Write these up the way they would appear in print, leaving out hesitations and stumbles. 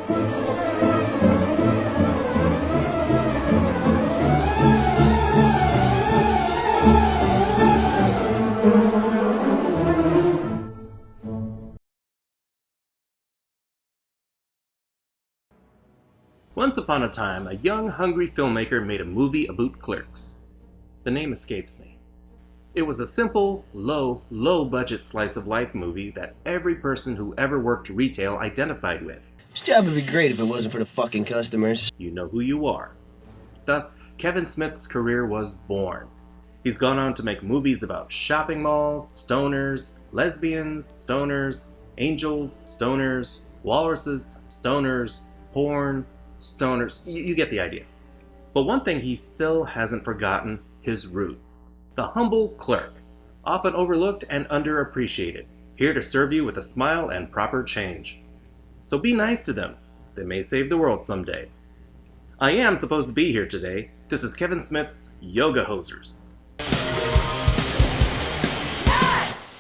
Once upon a time, a young, hungry filmmaker made a movie about Clerks. The name escapes me. It was a simple, low-budget slice-of-life movie that every person who ever worked retail identified with. This job would be great if it wasn't for the fucking customers. You know who you are. Thus, Kevin Smith's career was born. He's gone on to make movies about shopping malls, stoners, lesbians, stoners, angels, stoners, walruses, stoners, porn, stoners, you get the idea. But one thing he still hasn't forgotten, his roots. The humble clerk, often overlooked and underappreciated, here to serve you with a smile and proper change. So be nice to them, they may save the world someday. I am supposed to be here today. This is Kevin Smith's Yoga Hosers.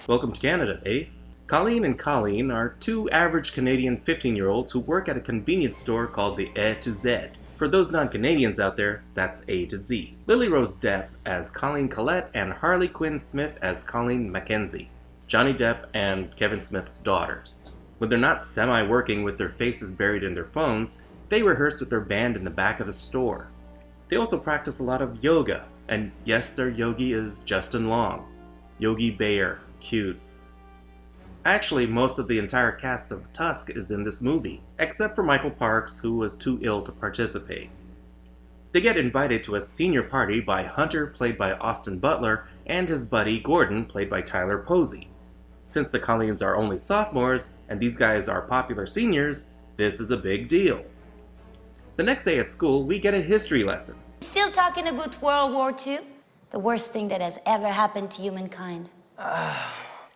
Welcome to Canada, eh? Colleen and Colleen are two average Canadian 15-year-olds who work at a convenience store called the A to Z. For those non-Canadians out there, that's A to Z. Lily Rose Depp as Colleen Collette and Harley Quinn Smith as Colleen Mackenzie, Johnny Depp and Kevin Smith's daughters. When they're not semi-working with their faces buried in their phones, they rehearse with their band in the back of the store. They also practice a lot of yoga, and yes, their yogi is Justin Long. Yogi Bear, cute. Actually, most of the entire cast of Tusk is in this movie, except for Michael Parks, who was too ill to participate. They get invited to a senior party by Hunter, played by Austin Butler, and his buddy Gordon, played by Tyler Posey. Since the Colleens are only sophomores, and these guys are popular seniors, this is a big deal. The next day at school, we get a history lesson. Still talking about World War II? The worst thing that has ever happened to humankind.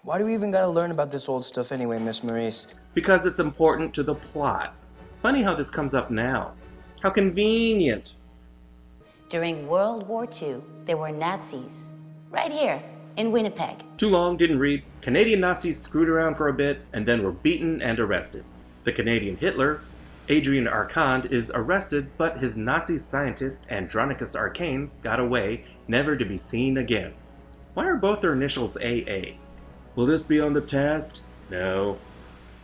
Why do we even gotta learn about this old stuff anyway, Miss Maurice? Because it's important to the plot. Funny how this comes up now. How convenient. During World War II, there were Nazis. Right here, in Winnipeg. Too long, didn't read. Canadian Nazis screwed around for a bit and then were beaten and arrested. The Canadian Hitler, Adrian Arcand, is arrested, but his Nazi scientist Andronicus Arcane got away, never to be seen again. Why are both their initials AA? Will this be on the test? No.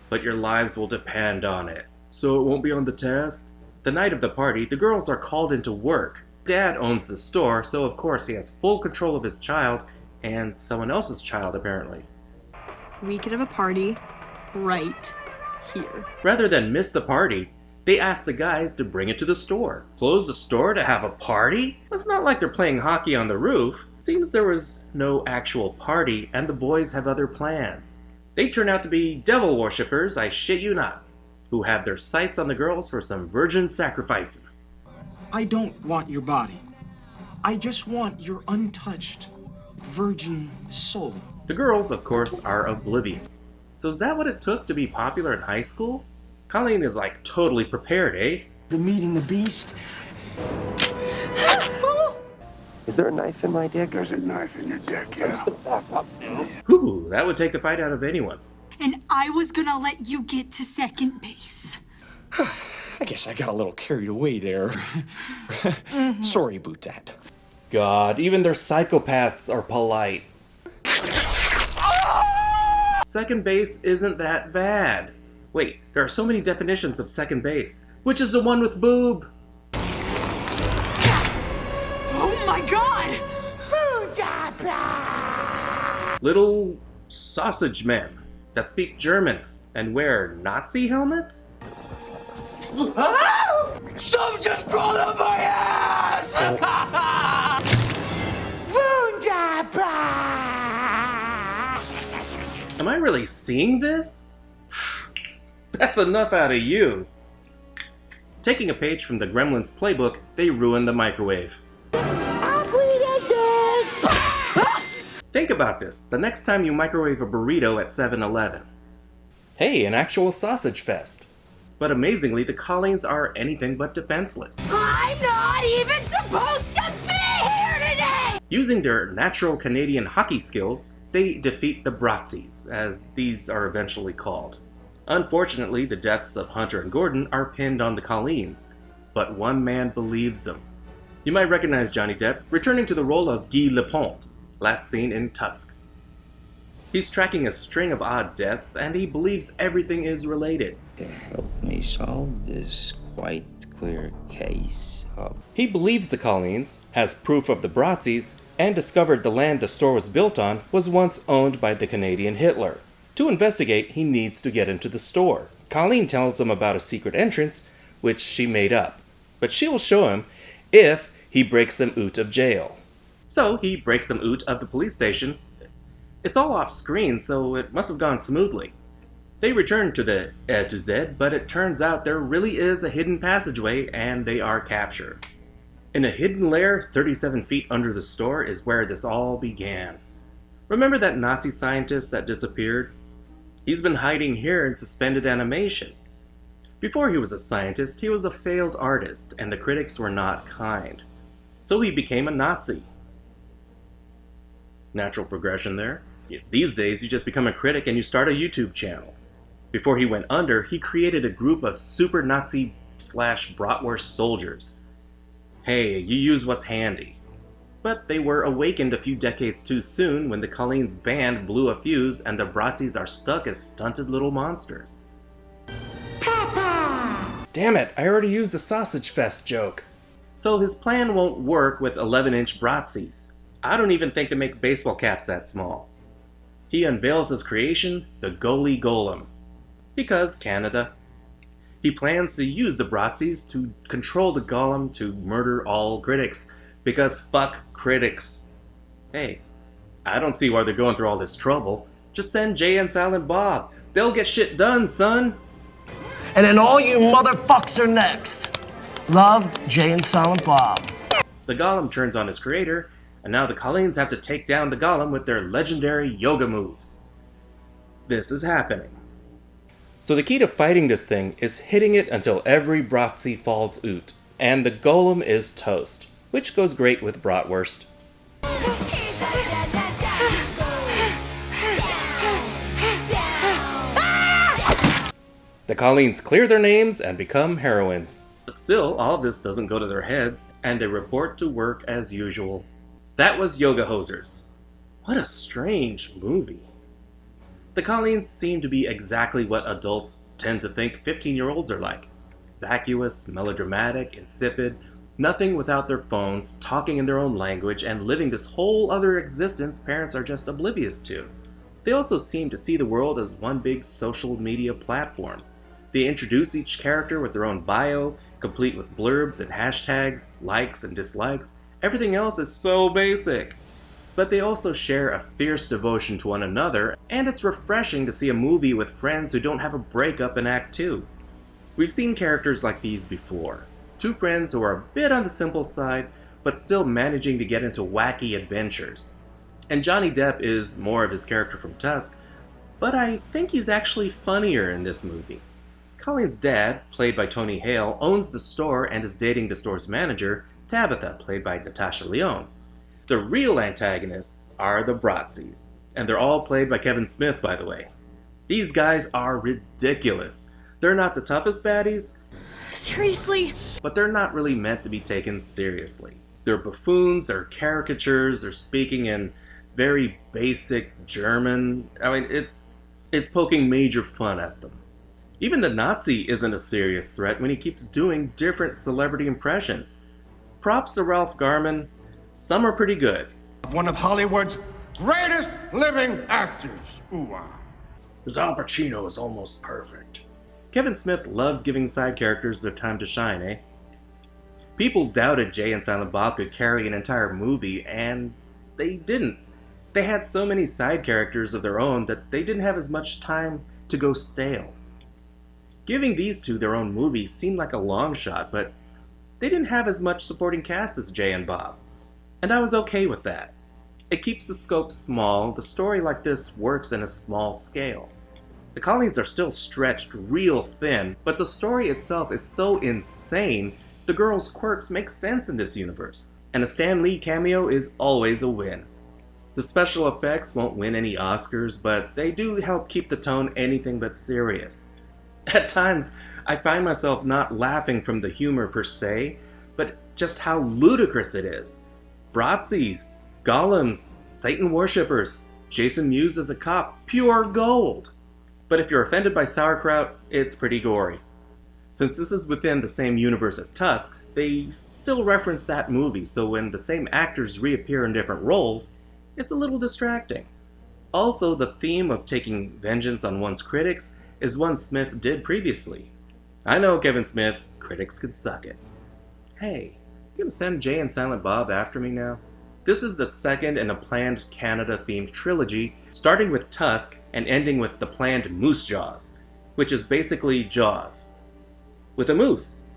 But your lives will depend on it. So it won't be on the test? The night of the party, the girls are called into work. Dad owns the store, so of course he has full control of his child, and someone else's child apparently. We could have a party right here. Rather than miss the party, they ask the guys to bring it to the store. Close the store to have a party? It's not like they're playing hockey on the roof. Seems there was no actual party, and the boys have other plans. They turn out to be devil worshippers, I shit you not, who have their sights on the girls for some virgin sacrificing. I don't want your body. I just want your untouched, virgin soul. The girls, of course, are oblivious. So is that what it took to be popular in high school? Colleen is like totally prepared, eh? The meeting the beast. Is there a knife in my dick? There's a knife in your dick, yeah. Whew, that would take the fight out of anyone. And I was gonna let you get to second base. I guess I got a little carried away there. Sorry about that. God, even their psychopaths are polite. Second base isn't that bad. Wait, there are so many definitions of second base. Which is the one with boob? Oh my god! Little sausage men that speak German and wear Nazi helmets? Something just crawled up my ass! Am I really seeing this? That's enough out of you. Taking a page from the Gremlins playbook, they ruined the microwave. Think about this, the next time you microwave a burrito at 7-Eleven. Hey, an actual sausage fest. But amazingly, the Colleens are anything but defenseless. I'm not even supposed to be here today! Using their natural Canadian hockey skills, they defeat the Bratzies, as these are eventually called. Unfortunately, the deaths of Hunter and Gordon are pinned on the Colleens, but one man believes them. You might recognize Johnny Depp returning to the role of Guy Lepont, last seen in Tusk. He's tracking a string of odd deaths, and he believes everything is related. To help me solve this quite queer case of... He believes the Colleens, has proof of the Brazzies, and discovered the land the store was built on was once owned by the Canadian Hitler. To investigate, he needs to get into the store. Colleen tells him about a secret entrance, which she made up, but she will show him if he breaks them out of jail. So he breaks them out of the police station. It's all off screen, so it must have gone smoothly. They return to the A to Z, but it turns out there really is a hidden passageway, and they are captured. In a hidden lair 37 feet under the store is where this all began. Remember that Nazi scientist that disappeared? He's been hiding here in suspended animation. Before he was a scientist, he was a failed artist, and the critics were not kind. So he became a Nazi. Natural progression there. These days, you just become a critic and you start a YouTube channel. Before he went under, he created a group of super Nazi / bratwurst soldiers. Hey, you use what's handy. But they were awakened a few decades too soon when the Colleens band blew a fuse and the Brazzies are stuck as stunted little monsters. Papa! Damn it, I already used the Sausage Fest joke. So his plan won't work with 11-inch Brazzies. I don't even think they make baseball caps that small. He unveils his creation, the Goalie Golem. Because Canada. He plans to use the Brazzies to control the golem to murder all critics. Because fuck critics. Hey, I don't see why they're going through all this trouble. Just send Jay and Silent Bob. They'll get shit done, son. And then all you motherfucks are next. Love, Jay and Silent Bob. The golem turns on his creator, and now the Colleens have to take down the golem with their legendary yoga moves. This is happening. So the key to fighting this thing is hitting it until every Bratzie falls out, and the golem is toast, which goes great with bratwurst. The Colleens clear their names and become heroines. But still, all of this doesn't go to their heads, and they report to work as usual. That was Yoga Hosers. What a strange movie. The Colleens seem to be exactly what adults tend to think 15-year-olds are like. Vacuous, melodramatic, insipid, nothing without their phones, talking in their own language, and living this whole other existence parents are just oblivious to. They also seem to see the world as one big social media platform. They introduce each character with their own bio, complete with blurbs and hashtags, likes and dislikes. Everything else is so basic. But they also share a fierce devotion to one another, and it's refreshing to see a movie with friends who don't have a breakup in Act 2. We've seen characters like these before. Two friends who are a bit on the simple side, but still managing to get into wacky adventures. And Johnny Depp is more of his character from Tusk, but I think he's actually funnier in this movie. Colleen's dad, played by Tony Hale, owns the store and is dating the store's manager, Tabitha, played by Natasha Lyonne. The real antagonists are the Brazzies, and they're all played by Kevin Smith, by the way. These guys are ridiculous. They're not the toughest baddies. Seriously? But they're not really meant to be taken seriously. They're buffoons, they're caricatures, they're speaking in very basic German. I mean, it's poking major fun at them. Even the Nazi isn't a serious threat when he keeps doing different celebrity impressions. Props to Ralph Garman. Some are pretty good. One of Hollywood's greatest living actors. Ooh-ah. His Al Pacino is almost perfect. Kevin Smith loves giving side characters their time to shine, eh? People doubted Jay and Silent Bob could carry an entire movie, and they didn't. They had so many side characters of their own that they didn't have as much time to go stale. Giving these two their own movie seemed like a long shot, but they didn't have as much supporting cast as Jay and Bob. And I was okay with that. It keeps the scope small. The story like this works in a small scale. The Colleens are still stretched real thin, but the story itself is so insane, the girls' quirks make sense in this universe. And a Stan Lee cameo is always a win. The special effects won't win any Oscars, but they do help keep the tone anything but serious. At times, I find myself not laughing from the humor per se, but just how ludicrous it is. Bratzies, golems, Satan worshippers, Jason Mewes as a cop, pure gold. But if you're offended by sauerkraut, it's pretty gory. Since this is within the same universe as Tusk, they still reference that movie, so when the same actors reappear in different roles, it's a little distracting. Also, the theme of taking vengeance on one's critics is one Smith did previously. I know, Kevin Smith, critics could suck it. Hey, you gonna send Jay and Silent Bob after me now? This is the second in a planned Canada-themed trilogy, starting with Tusk and ending with the planned Moose Jaws, which is basically Jaws, with a moose.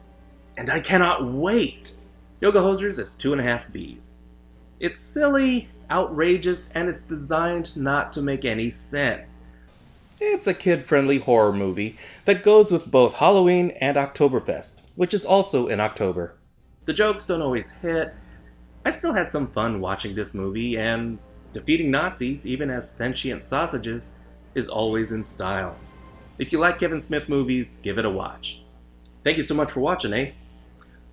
And I cannot wait! Yoga Hosers is 2.5 Bs. It's silly, outrageous, and it's designed not to make any sense. It's a kid-friendly horror movie that goes with both Halloween and Oktoberfest, which is also in October. The jokes don't always hit. I still had some fun watching this movie, and defeating Nazis, even as sentient sausages, is always in style. If you like Kevin Smith movies, give it a watch. Thank you so much for watching, eh?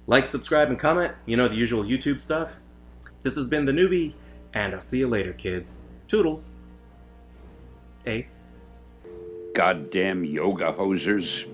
Like, subscribe, and comment, you know, the usual YouTube stuff. This has been theNewBee, and I'll see you later, kids. Toodles. Eh? Goddamn yoga hosers.